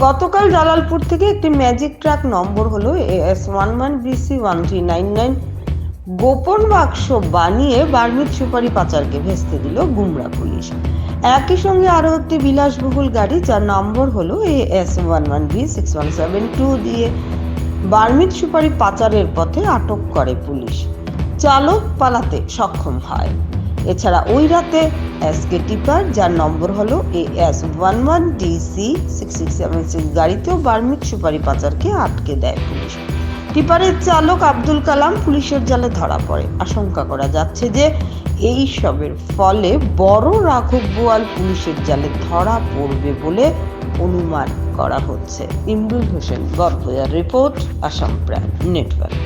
গতকাল জালালপুর থেকে একটি ম্যাজিক ট্রাক নম্বর হলো AS11BC1399 গোপন বাক্স বানিয়ে বার্মিজ সুপারি পাচারকে ভেস্তে দিল গুমরা পুলিশ। একই সঙ্গে আরও একটি বিলাসবহুল গাড়ি যার নম্বর হলো AS11B6172 দিয়ে বার্মিজ সুপারি পাচারের পথে আটক করে পুলিশ। চালক পালাতে সক্ষম হয়। এছাড়া ওই রাতে এসকে টিপার যার নম্বর হলো AS11DC6676 গাড়িতেও বার্মিজ সুপারি পাচারকে আটকে দেয় পুলিশ। টিপারের চালক আব্দুল কালাম পুলিশের জালে ধরা পড়ে। আশঙ্কা করা যাচ্ছে যে এই সবের ফলে বড় রাঘব বোয়াল পুলিশের জালে ধরা পড়বে বলে অনুমান করা হচ্ছে। Imrul Hossain, Garhbazar report, Assam prime network.